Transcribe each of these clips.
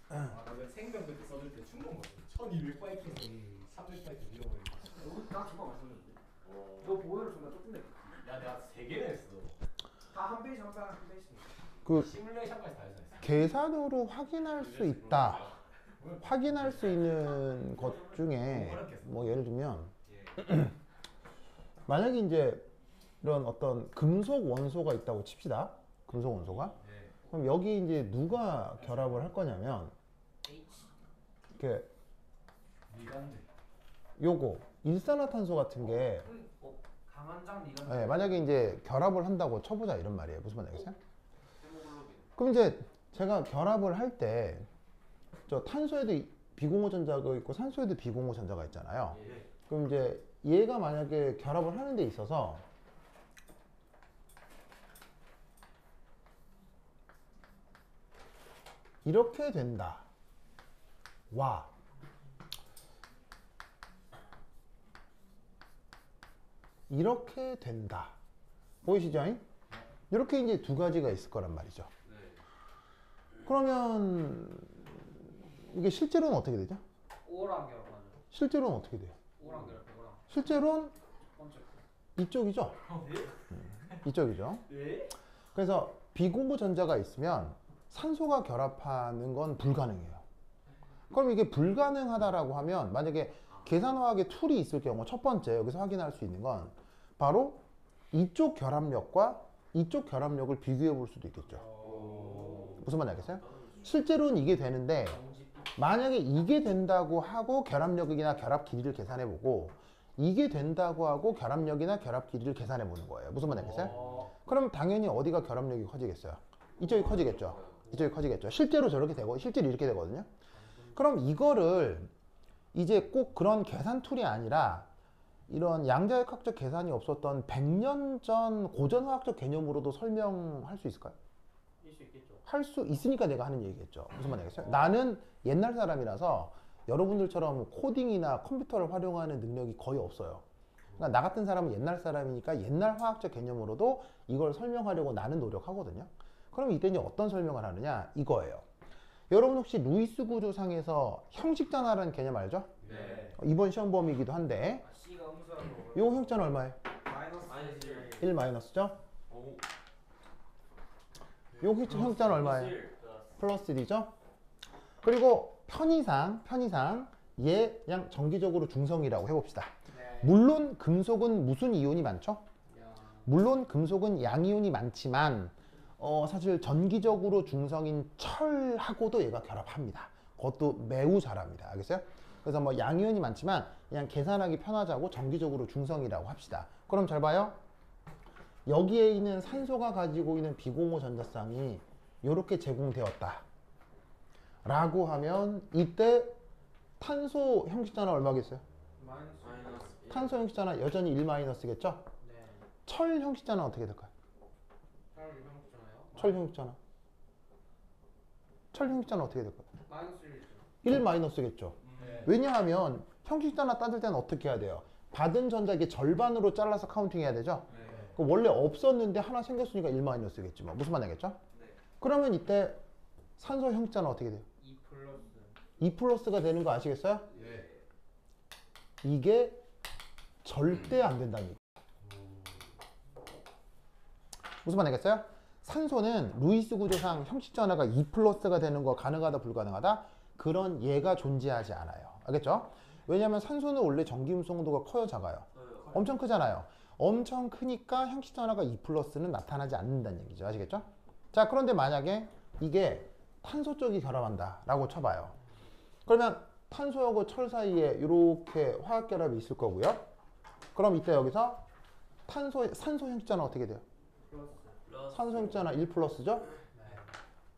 그러면 생명 그때 써줄 때 충분 거죠. 1200 파이트에서 300 파이트 밀어버리고. 나 두번 맞췄는데. 너 보여를 존나 쫓는데. 야 내가 3개를 했어. 다 한 페이지 한 페이지. 그 시뮬레이션까지 다 해서 했어. 계산으로 확인할 수 있다. 확인할 수 있는 것 중에 뭐 예를 들면 만약에 이제 이런 어떤 금속 원소가 있다고 칩시다. 금속 원소가. 그럼 여기 이제 누가 결합을 할 거냐면 이렇게 요거 일산화탄소 같은 게 강한장 니가. 네, 만약에 이제 결합을 한다고 쳐보자 이런 말이에요. 무슨 말이겠어요? 그럼 이제 제가 결합을 할 때 저 탄소에도 비공호 전자가 있고 산소에도 비공호 전자가 있잖아요. 그럼 이제 얘가 만약에 결합을 하는 데 있어서 이렇게 된다. 와. 이렇게 된다. 보이시죠? 이렇게 이제 두 가지가 있을 거란 말이죠. 그러면 이게 실제로는 어떻게 되죠? 오랑 결합하죠. 실제로는 어떻게 돼요? 오랑 결합. 오랑. 실제로는 번째. 이쪽이죠? 이쪽이죠? 네? 그래서 비공호 전자가 있으면 산소가 결합하는 건 불가능해요. 그럼 이게 불가능하다라고 하면 만약에 계산화학의 툴이 있을 경우 첫 번째 여기서 확인할 수 있는 건 바로 이쪽 결합력과 이쪽 결합력을 비교해 볼 수도 있겠죠. 무슨 말인지 알겠어요? 실제로는 이게 되는데 만약에 이게 된다고 하고 결합력이나 결합 길이를 계산해 보고 이게 된다고 하고 결합력이나 결합 길이를 계산해 보는 거예요. 무슨 말인지 알겠어요? 그럼 당연히 어디가 결합력이 커지겠어요? 이쪽이 커지겠죠. 이쪽이 커지겠죠. 실제로 저렇게 되고 실제로 이렇게 되거든요. 그럼 이거를 이제 꼭 그런 계산 툴이 아니라 이런 양자역학적 계산이 없었던 100년 전 고전화학적 개념으로도 설명할 수 있을까요? 있을 수 있겠죠. 할 수 있으니까 내가 하는 얘기겠죠. 무슨 말인지 알겠어요? 나는 옛날 사람이라서 여러분들처럼 코딩이나 컴퓨터를 활용하는 능력이 거의 없어요. 그러니까 나 같은 사람은 옛날 사람이니까 옛날 화학적 개념으로도 이걸 설명하려고 나는 노력하거든요. 그럼 이때 이제 어떤 설명을 하느냐? 이거예요. 여러분 혹시 루이스 구조상에서 형식전화라는 개념 알죠? 네. 이번 시험 범위이기도 한데 C가 음수라고. 요 형식전화 얼마예요? 마이너스 1 마이너스죠? 요 형식전화 얼마예요? 플러스 1이죠? 그리고 편의상 얘 그냥 정기적으로 중성이라고 해봅시다. 네. 물론 금속은 무슨 이온이 많죠? 야. 물론 금속은 양이온이 많지만 사실 전기적으로 중성인 철하고도 얘가 결합합니다. 그것도 매우 잘합니다. 알겠어요? 그래서 뭐 양이온이 많지만 그냥 계산하기 편하자고 전기적으로 중성이라고 합시다. 그럼 잘 봐요. 여기에 있는 산소가 가지고 있는 비공호 전자쌍이 이렇게 제공되었다 라고 하면 이때 탄소 형식전화 얼마겠어요? 마이너스. 탄소 형식전화 여전히 1-겠죠? 네. 철 형식전화 어떻게 될까요? 잘 유명했잖아요. 철 형식전화. 철 형식전화 어떻게 될까요? 마이너스 1이죠. 1-겠죠. 네. 왜냐하면 형식전화 따질 때는 어떻게 해야 돼요? 받은 전자에게 절반으로 잘라서 카운팅 해야 되죠? 네. 그럼 원래 없었는데 하나 생겼으니까 1-겠지. 뭐. 무슨 말이겠죠? 네. 그러면 이때 산소 형식전화 어떻게 돼요? 2 플러스. 2 플러스가 되는 거 아시겠어요? 예. 이게 절대 안 된답니다. 무슨 말이겠어요? 산소는 루이스 구조상 형식 전화가 2 플러스가 되는 거 가능하다 불가능하다? 그런 예가 존재하지 않아요. 알겠죠? 왜냐하면 산소는 원래 전기음성도가 커요 작아요? 엄청 크잖아요. 엄청 크니까 형식 전화가 2 플러스는 나타나지 않는다는 얘기죠. 아시겠죠? 자, 그런데 만약에 이게 탄소 쪽이 결합한다 라고 쳐봐요. 그러면 탄소하고 철 사이에 이렇게 화학 결합이 있을 거고요. 그럼 이때 여기서 산소 형식 전화 어떻게 돼요? 플러스. 산소 형식 전화 1 플러스죠? 네.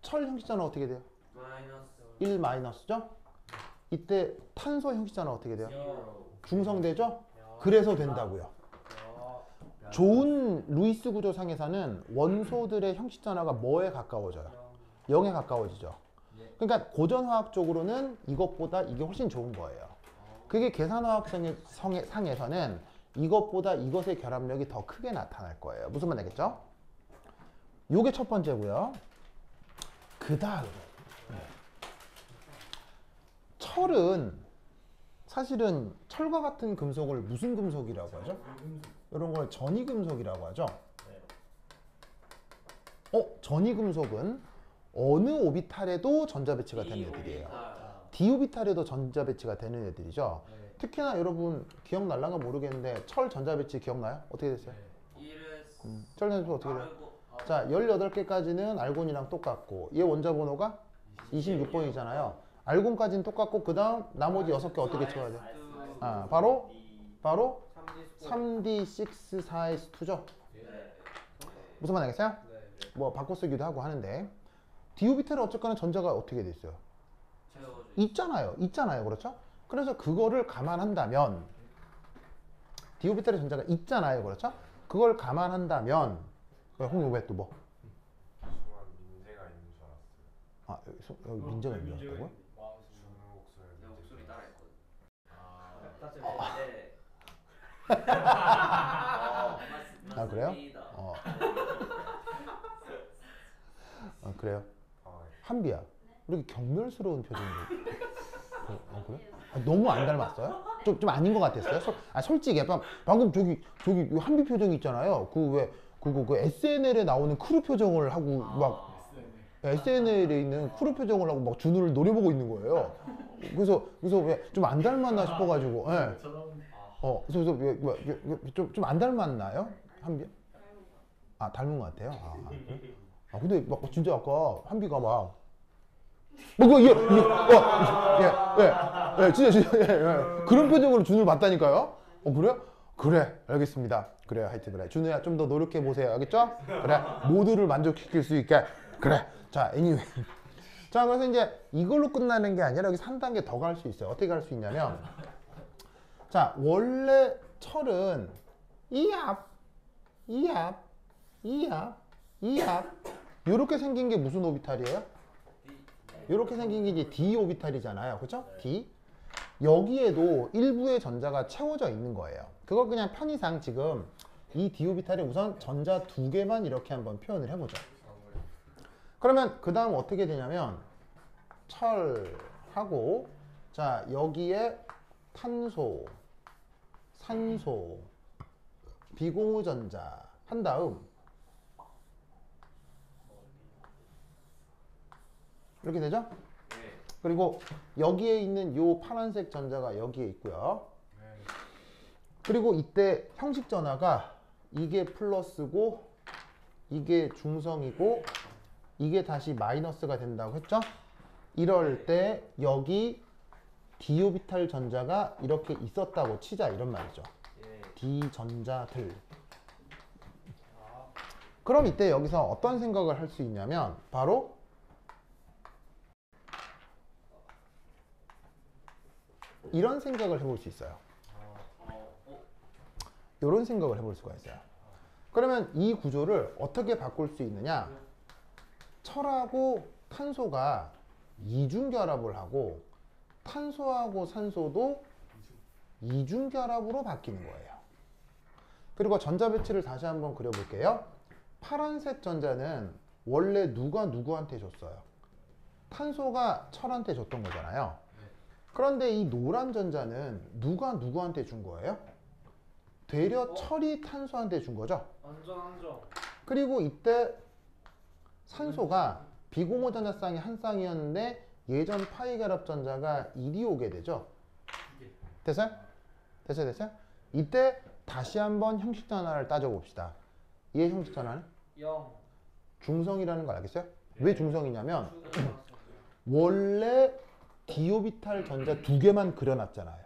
철 형식 전화 어떻게 돼요? 마이너스. 1 마이너스죠? 이때 탄소 형식 전화 어떻게 돼요? 0. 중성되죠? 그래서 된다고요. 좋은 루이스 구조상에서는 원소들의 형식 전화가 뭐에 가까워져요? 0에 가까워지죠. 그러니까 고전화학적으로는 이것보다 이게 훨씬 좋은 거예요. 그게 계산화학 상에서는 이것보다 이것의 결합력이 더 크게 나타날 거예요. 무슨 말 알겠죠? 요게 첫 번째고요. 그 다음 철은 사실은 철과 같은 금속을 무슨 금속이라고 하죠? 이런 걸 전이금속이라고 하죠. 전이금속은 어느 오비탈에도 전자 배치가 되는 애들이에요. d 오비탈에도 전자 배치가 되는 애들이죠. 특히나 여러분 기억날란가 모르겠는데 철 전자 배치 기억나요? 어떻게 됐어요? 철 전자 배치 어떻게 돼요? 자, 18개까지는 알곤이랑 똑같고 얘 원자 번호가 26번이잖아요. 알곤까지는 똑같고 그 다음 나머지 6개 어떻게 채워야 돼? 바로 3D6,4S2죠. 무슨 말 알겠어요? 뭐 바꿔 쓰기도 하고 하는데 d 오비탈은 어쨌거나 전자가 어떻게 돼 있어요? 있잖아요. 그렇죠? 그래서 그거를 감안한다면 d 오비탈의 전자가 있잖아요. 그렇죠? 그걸 감안한다면 홍 왜 또 뭐? 민재가 있는 줄 알았어요. 여기 민재가 있는 줄 알았다고요? 내 목소리 따라했거든. 그래요? 그래요? 한비야, 이렇게 경멸스러운 표정으로. 그래? 너무 안 닮았어요? 좀 아닌 것 같았어요? 솔직히 방금 저기 한비 표정 있잖아요. 그 SNL에 나오는 크루 표정을 하고 막 SNL에 있는 크루 표정을 하고 막 준우를 노려보고 있는 거예요. 그래서 왜 좀 안 닮았나 싶어가지고. 예. 그래서 좀 안 닮았나요? 한비? 닮은 것 같아요. 그래? 근데 막 진짜 아까 한비가 진짜 그런 표정으로 준우를 봤다니까요. 그래요? 그래, 알겠습니다. 그래, 하여튼 그래. 준우야, 좀 더 노력해 보세요. 알겠죠? 그래, 모두를 만족시킬 수 있게. 그래. 자, anyway. 자, 그래서 이제 이걸로 끝나는 게 아니라 여기서 한 단계 더 갈 수 있어요. 어떻게 갈 수 있냐면, 자, 원래 철은 이압 이렇게 생긴 게 무슨 오비탈이에요? 이렇게 생긴 게 이제 d 오비탈이잖아요. 그렇죠? d. 여기에도 일부의 전자가 채워져 있는 거예요. 그걸 그냥 편의상 지금 이 d 오비탈에 우선 전자 2개만 이렇게 한번 표현을 해보죠. 그러면 그 다음 어떻게 되냐면 철하고 자 여기에 탄소, 산소, 비공유 전자 한 다음 이렇게 되죠? 그리고 여기에 있는 요 파란색 전자가 여기에 있고요. 그리고 이때 형식 전화가 이게 플러스고 이게 중성이고 이게 다시 마이너스가 된다고 했죠? 이럴 때 여기 d 오비탈 전자가 이렇게 있었다고 치자 이런 말이죠. d 전자들. 그럼 이때 여기서 어떤 생각을 할 수 있냐면 바로 이런 생각을 해볼 수 있어요. 이런 생각을 해볼 수가 있어요. 그러면 이 구조를 어떻게 바꿀 수 있느냐? 철하고 탄소가 이중결합을 하고 탄소하고 산소도 이중결합으로 바뀌는 거예요. 그리고 전자 배치를 다시 한번 그려볼게요. 파란색 전자는 원래 누가 누구한테 줬어요? 탄소가 철한테 줬던 거잖아요. 그런데 이 노란 전자는 누가 누구한테 준 거예요? 되려 철이 탄소한테 준 거죠. 완전. 그리고 이때 산소가 비공유 전자 쌍이 한 쌍이었는데 예전 파이 결합 전자가 1이 오게 되죠. 됐어요? 됐어요? 이때 다시 한번 형식 전화를 따져봅시다. 얘 형식 전화는? 0. 중성이라는 걸 알겠어요? 왜 중성이냐면 원래 d 오비탈 전자 2개만 그려놨잖아요.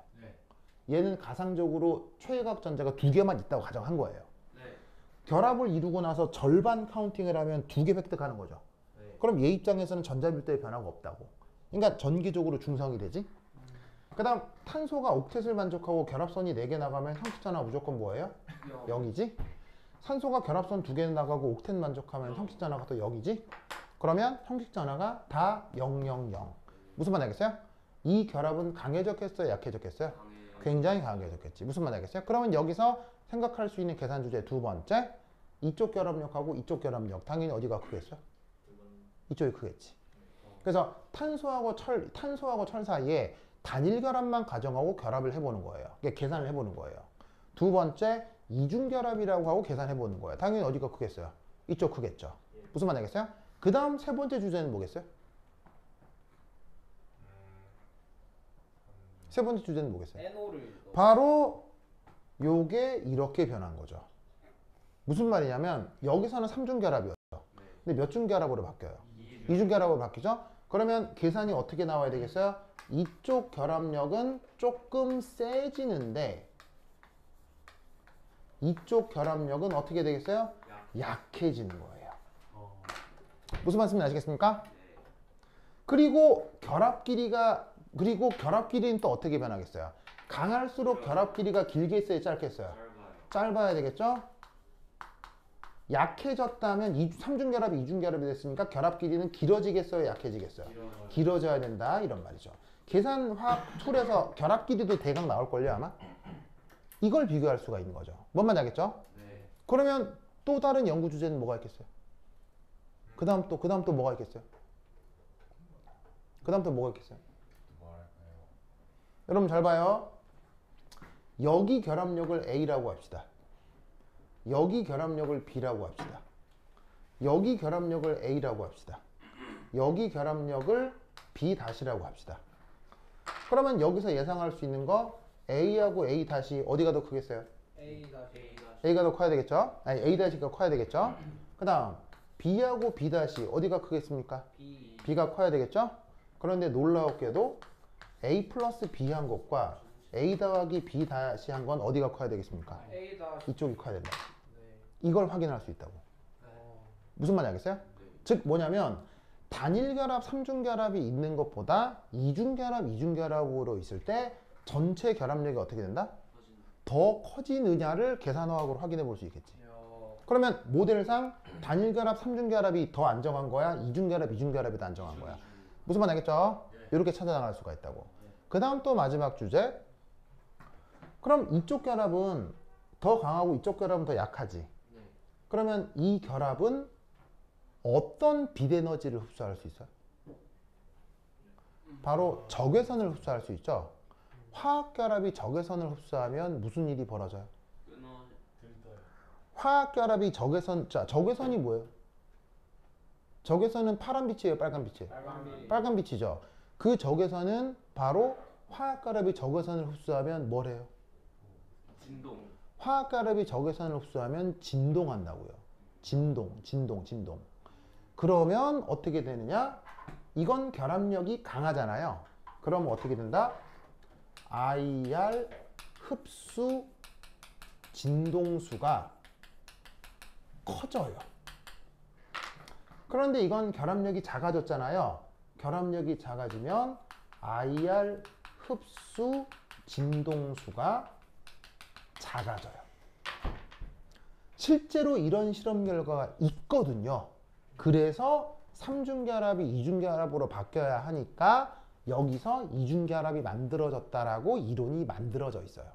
얘는 가상적으로 최외곽 전자가 2개만 있다고 가정한 거예요. 결합을 이루고 나서 절반 카운팅을 하면 2개 획득하는 거죠. 그럼 얘 입장에서는 전자 밀도의 변화가 없다고. 그러니까 전기적으로 중성이 되지. 그 다음 탄소가 옥텟을 만족하고 결합선이 4개 나가면 형식 전화 무조건 뭐예요? 0이지. 산소가 결합선 2개 나가고 옥텟 만족하면 형식 전화가 또 0이지. 그러면 형식 전화가 다 0, 0, 0. 무슨 말 알겠어요? 이 결합은 강해졌겠어요? 약해졌겠어요? 굉장히 강해졌겠지. 무슨 말 알겠어요? 그러면 여기서 생각할 수 있는 계산 주제 두 번째, 이쪽 결합력하고 이쪽 결합력 당연히 어디가 크겠어요? 이쪽이 크겠지. 그래서 탄소하고 철 사이에 단일 결합만 가정하고 결합을 해보는 거예요. 그러니까 계산을 해보는 거예요. 두 번째, 이중 결합이라고 하고 계산해보는 거예요. 당연히 어디가 크겠어요? 이쪽 크겠죠. 무슨 말 알겠어요? 그 다음 세 번째 주제는 뭐겠어요? 세 번째 주제는 뭐겠어요? NO를 바로 요게 이렇게 변한 거죠. 무슨 말이냐면 여기서는 삼중결합이었죠. 근데 몇 중결합으로 바뀌어요? 이중결합으로 바뀌죠? 그러면 계산이 어떻게 나와야 되겠어요? 이쪽 결합력은 조금 세지는데 이쪽 결합력은 어떻게 되겠어요? 약해지는 거예요. 무슨 말씀인지 아시겠습니까? 그리고 결합 길이는 또 어떻게 변하겠어요? 강할수록 결합 길이가 길게 있어요, 짧게 있어요? 짧아야 되겠죠? 약해졌다면 삼중결합이 이중결합이 됐으니까 결합 길이는 길어지겠어요, 약해지겠어요? 길어져야 된다 이런 말이죠. 계산화학 툴에서 결합 길이도 대강 나올걸요 아마? 이걸 비교할 수가 있는 거죠. 뭔 말인지 알겠죠? 네. 그러면 또 다른 연구 주제는 뭐가 있겠어요? 그 다음 또 뭐가 있겠어요? 그 다음 또 뭐가 있겠어요? 여러분 잘 봐요. 여기 결합력을 A라고 합시다. 여기 결합력을 B라고 합시다. 여기 결합력을 A라고 합시다. 여기 결합력을 B-라고 합시다. 그러면 여기서 예상할 수 있는 거 A하고 A- 어디가 더 크겠어요? A가 더 커야 되겠죠? 아니 A-가 커야 되겠죠? 그 다음 B하고 B- 어디가 크겠습니까? B가 커야 되겠죠? 그런데 놀라웠게도 A 플러스 B 한 것과 A 더하기 B 한 건 어디가 커야 되겠습니까? 이쪽이 커야 된다. 이걸 확인할 수 있다고. 무슨 말인지 알겠어요? 즉 뭐냐면 단일결합, 삼중결합이 있는 것보다 이중결합, 이중결합으로 있을 때 전체 결합력이 어떻게 된다? 더 커지느냐를 계산화학으로 확인해 볼 수 있겠지. 그러면 모델상 단일결합, 삼중결합이 더 안정한 거야? 이중결합, 이중결합이 더 안정한 거야? 무슨 말인지 알겠죠? 이렇게 찾아나갈 수가 있다고. 그 다음 또 마지막 주제. 그럼 이쪽 결합은 더 강하고 이쪽 결합은 더 약하지. 그러면 이 결합은 어떤 빛에너지를 흡수할 수 있어요? 바로 적외선을 흡수할 수 있죠. 화학결합이 적외선을 흡수하면 무슨 일이 벌어져요? 화학결합이 적외선이 뭐예요? 적외선은 파란 빛이에요, 빨간 빛이에요? 빨간 빛이죠. 그 적외선은 바로 화학결합이 적외선을 흡수하면 뭘 해요? 화학결합이 적외선을 흡수하면 진동한다고요. 진동. 그러면 어떻게 되느냐? 이건 결합력이 강하잖아요. 그럼 어떻게 된다? IR 흡수 진동수가 커져요. 그런데 이건 결합력이 작아졌잖아요. 결합력이 작아지면 IR 흡수 진동수가 작아져요. 실제로 이런 실험 결과가 있거든요. 그래서 삼중결합이 이중결합으로 바뀌어야 하니까 여기서 이중결합이 만들어졌다라고 이론이 만들어져 있어요.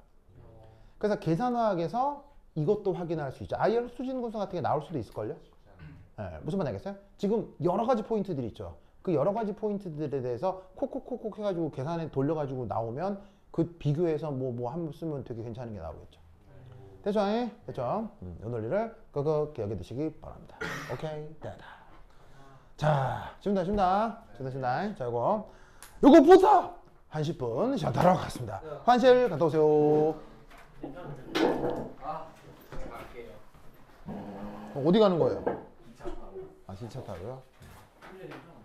그래서 계산화학에서 이것도 확인할 수 있죠. IR 흡수 진동수 같은 게 나올 수도 있을걸요? 네, 무슨 말 알겠어요? 지금 여러 가지 포인트들이 있죠. 그 여러 가지 포인트들에 대해서 콕콕콕콕 해가지고 계산에 돌려가지고 나오면 그 비교해서 뭐 한번 쓰면 되게 괜찮은 게 나오겠죠. 됐죠? 됐죠? 이 논리를 끄끄 기억해 두시기 바랍니다. 오케이, 됐다. 자, 준다. 자, 요거부터 한 10분 쉬었다가 갔습니다. 환실 갔다 오세요. 갈게요. 어디 가는 거예요? 2차 타고. 아, 2차 타고요? 근데 괜찮아.